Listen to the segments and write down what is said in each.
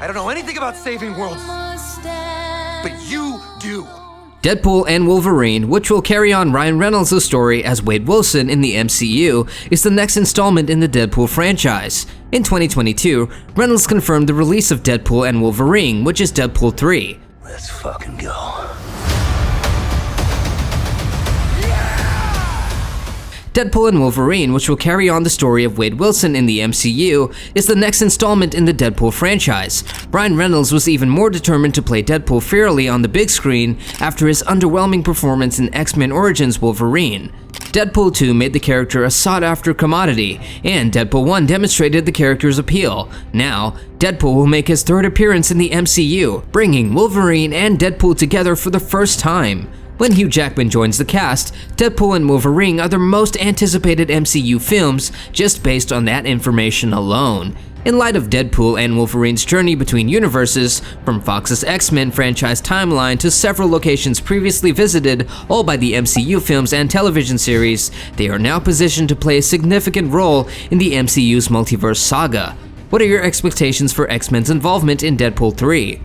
I don't know anything about saving worlds, but you do. Deadpool and Wolverine, which will carry on Ryan Reynolds' story as Wade Wilson in the MCU, is the next installment in the Deadpool franchise. In 2022, Reynolds confirmed the release of Deadpool and Wolverine, which is Deadpool 3. Let's fucking go. Deadpool and Wolverine, which will carry on the story of Wade Wilson in the MCU, is the next installment in the Deadpool franchise. Ryan Reynolds was even more determined to play Deadpool fairly on the big screen after his underwhelming performance in X-Men Origins Wolverine. Deadpool 2 made the character a sought-after commodity, and Deadpool 1 demonstrated the character's appeal. Now, Deadpool will make his third appearance in the MCU, bringing Wolverine and Deadpool together for the first time. When Hugh Jackman joins the cast, Deadpool and Wolverine are the most anticipated MCU films just based on that information alone. In light of Deadpool and Wolverine's journey between universes, from Fox's X-Men franchise timeline to several locations previously visited, all by the MCU films and television series, they are now positioned to play a significant role in the MCU's multiverse saga. What are your expectations for X-Men's involvement in Deadpool 3?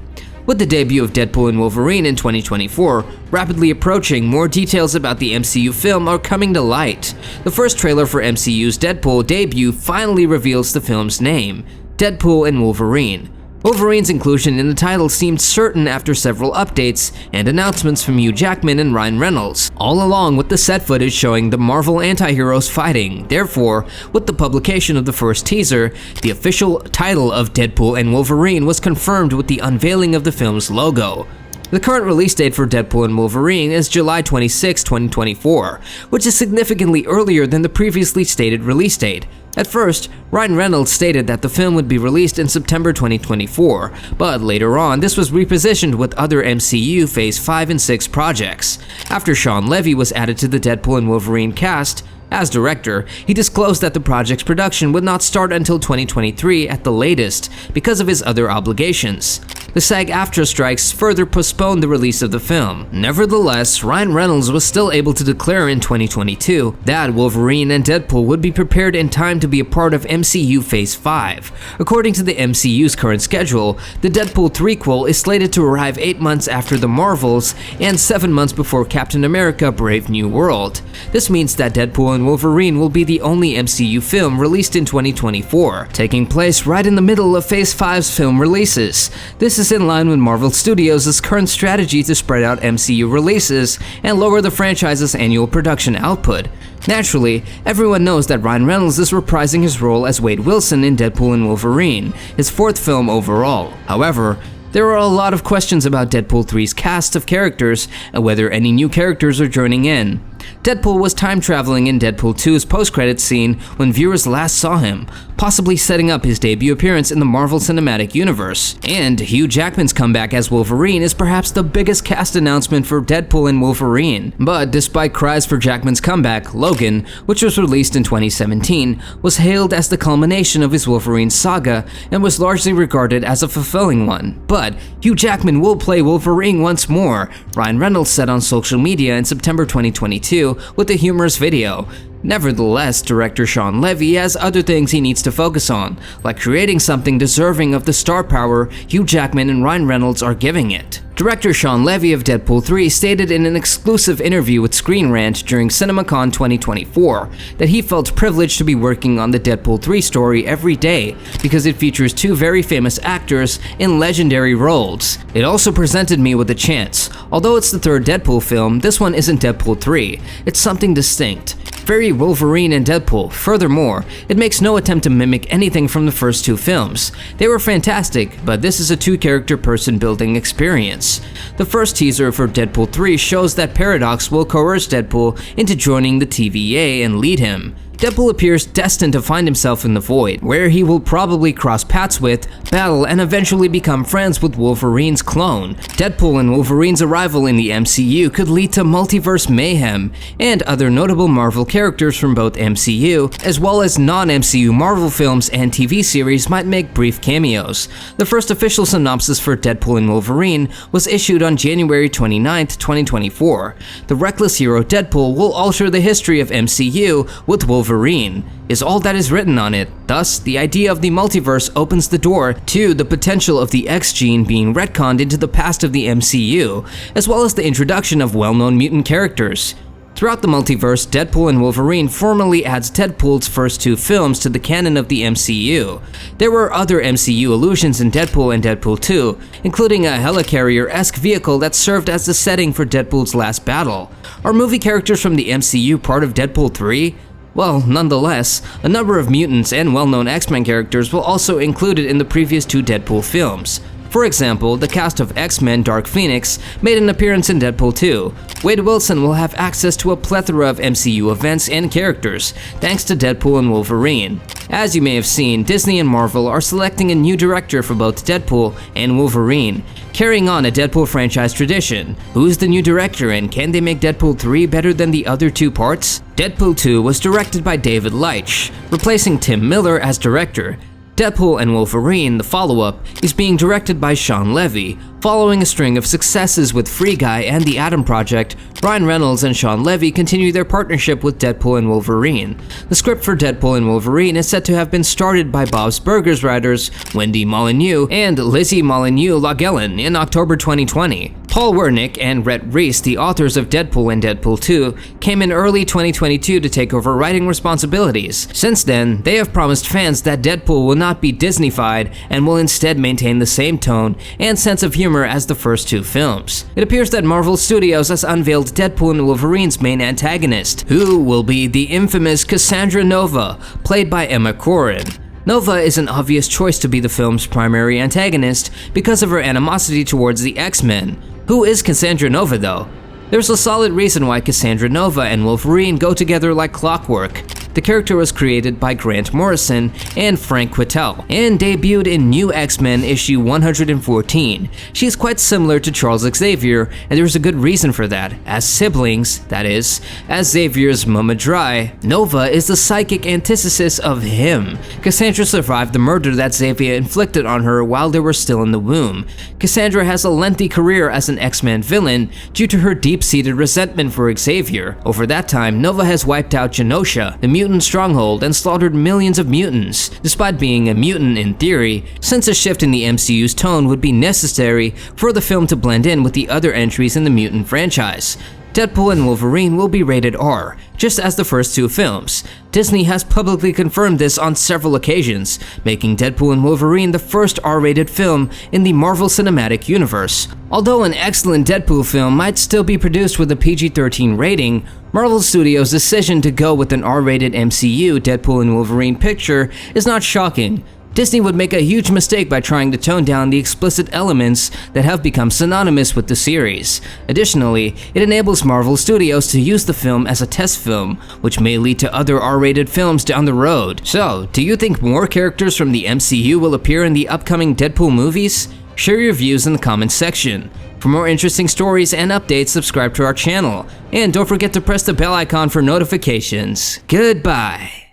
With the debut of Deadpool and Wolverine in 2024 rapidly approaching, more details about the MCU film are coming to light. The first trailer for MCU's Deadpool debut finally reveals the film's name, Deadpool and Wolverine. Wolverine's inclusion in the title seemed certain after several updates and announcements from Hugh Jackman and Ryan Reynolds, all along with the set footage showing the Marvel anti-heroes fighting. Therefore, with the publication of the first teaser, the official title of Deadpool and Wolverine was confirmed with the unveiling of the film's logo. The current release date for Deadpool and Wolverine is July 26, 2024, which is significantly earlier than the previously stated release date. At first, Ryan Reynolds stated that the film would be released in September 2024, but later on this was repositioned with other MCU Phase 5 and 6 projects. After Sean Levy was added to the Deadpool and Wolverine cast as director, he disclosed that the project's production would not start until 2023 at the latest because of his other obligations. The SAG-AFTRA strikes further postponed the release of the film. Nevertheless, Ryan Reynolds was still able to declare in 2022 that Wolverine and Deadpool would be prepared in time to be a part of MCU Phase 5. According to the MCU's current schedule, the Deadpool threequel is slated to arrive 8 months after The Marvels and 7 months before Captain America: Brave New World. This means that Deadpool and Wolverine will be the only MCU film released in 2024, taking place right in the middle of Phase 5's film releases. This is in line with Marvel Studios' current strategy to spread out MCU releases and lower the franchise's annual production output. Naturally, everyone knows that Ryan Reynolds is reprising his role as Wade Wilson in Deadpool and Wolverine, his fourth film overall. However, there are a lot of questions about Deadpool 3's cast of characters and whether any new characters are joining in. Deadpool was time traveling in Deadpool 2's post-credits scene when viewers last saw him, possibly setting up his debut appearance in the Marvel Cinematic Universe. And Hugh Jackman's comeback as Wolverine is perhaps the biggest cast announcement for Deadpool and Wolverine. But despite cries for Jackman's comeback, Logan, which was released in 2017, was hailed as the culmination of his Wolverine saga and was largely regarded as a fulfilling one. But Hugh Jackman will play Wolverine once more, Ryan Reynolds said on social media in September 2022 with a humorous video. Nevertheless, director Sean Levy has other things he needs to focus on, like creating something deserving of the star power Hugh Jackman and Ryan Reynolds are giving it. Director Sean Levy of Deadpool 3 stated in an exclusive interview with Screen Rant during CinemaCon 2024 that he felt privileged to be working on the Deadpool 3 story every day because it features two very famous actors in legendary roles. It also presented me with a chance. Although it's the third Deadpool film, this one isn't Deadpool 3. It's something distinct. Very Wolverine and Deadpool. Furthermore, it makes no attempt to mimic anything from the first two films. They were fantastic, but this is a two-character person-building experience. The first teaser for Deadpool 3 shows that Paradox will coerce Deadpool into joining the TVA and lead him. Deadpool appears destined to find himself in the void, where he will probably cross paths with, battle, and eventually become friends with Wolverine's clone. Deadpool and Wolverine's arrival in the MCU could lead to multiverse mayhem, and other notable Marvel characters from both MCU, as well as non-MCU Marvel films and TV series might make brief cameos. The first official synopsis for Deadpool and Wolverine was issued on January 29, 2024. The reckless hero Deadpool will alter the history of MCU with Wolverine Wolverine is all that is written on it. Thus, the idea of the multiverse opens the door to the potential of the X gene being retconned into the past of the MCU, as well as the introduction of well-known mutant characters. Throughout the multiverse, Deadpool and Wolverine formally adds Deadpool's first 2 films to the canon of the MCU. There were other MCU allusions in Deadpool and Deadpool 2, including a helicarrier-esque vehicle that served as the setting for Deadpool's last battle. Are movie characters from the MCU part of Deadpool 3? Well, nonetheless, a number of mutants and well-known X-Men characters were also included in the previous 2 Deadpool films. For example, the cast of X-Men Dark Phoenix made an appearance in Deadpool 2. Wade Wilson will have access to a plethora of MCU events and characters, thanks to Deadpool and Wolverine. As you may have seen, Disney and Marvel are selecting a new director for both Deadpool and Wolverine, carrying on a Deadpool franchise tradition. Who's the new director, and can they make Deadpool 3 better than the other 2 parts? Deadpool 2 was directed by David Leitch, replacing Tim Miller as director. Deadpool and Wolverine, the follow-up, is being directed by Sean Levy. Following a string of successes with Free Guy and The Atom Project, Ryan Reynolds and Sean Levy continue their partnership with Deadpool and Wolverine. The script for Deadpool and Wolverine is said to have been started by Bob's Burgers writers Wendy Molyneux and Lizzie Molyneux-Lagellen in October 2020. Paul Wernick and Rhett Reese, the authors of Deadpool and Deadpool 2, came in early 2022 to take over writing responsibilities. Since then, they have promised fans that Deadpool will not be Disney-fied and will instead maintain the same tone and sense of humor as the first 2 films. It appears that Marvel Studios has unveiled Deadpool and Wolverine's main antagonist, who will be the infamous Cassandra Nova, played by Emma Corrin. Nova is an obvious choice to be the film's primary antagonist because of her animosity towards the X-Men. Who is Cassandra Nova, though? There's a solid reason why Cassandra Nova and Wolverine go together like clockwork. The character was created by Grant Morrison and Frank Quittel, and debuted in New X-Men issue 114. She is quite similar to Charles Xavier, and there's a good reason for that. As siblings, that is, as Xavier's Mama Dry, Nova is the psychic antithesis of him. Cassandra survived the murder that Xavier inflicted on her while they were still in the womb. Cassandra has a lengthy career as an X-Men villain due to her deep-seated resentment for Xavier. Over that time, Nova has wiped out Genosha, the mutant stronghold, and slaughtered millions of mutants. Despite being a mutant in theory, since a shift in the MCU's tone would be necessary for the film to blend in with the other entries in the mutant franchise. Deadpool and Wolverine will be rated R, just as the first 2 films. Disney has publicly confirmed this on several occasions, making Deadpool and Wolverine the first R-rated film in the Marvel Cinematic Universe. Although an excellent Deadpool film might still be produced with a PG-13 rating, Marvel Studios' decision to go with an R-rated MCU Deadpool and Wolverine picture is not shocking. Disney would make a huge mistake by trying to tone down the explicit elements that have become synonymous with the series. Additionally, it enables Marvel Studios to use the film as a test film, which may lead to other R-rated films down the road. So, do you think more characters from the MCU will appear in the upcoming Deadpool movies? Share your views in the comments section. For more interesting stories and updates, subscribe to our channel. And don't forget to press the bell icon for notifications. Goodbye.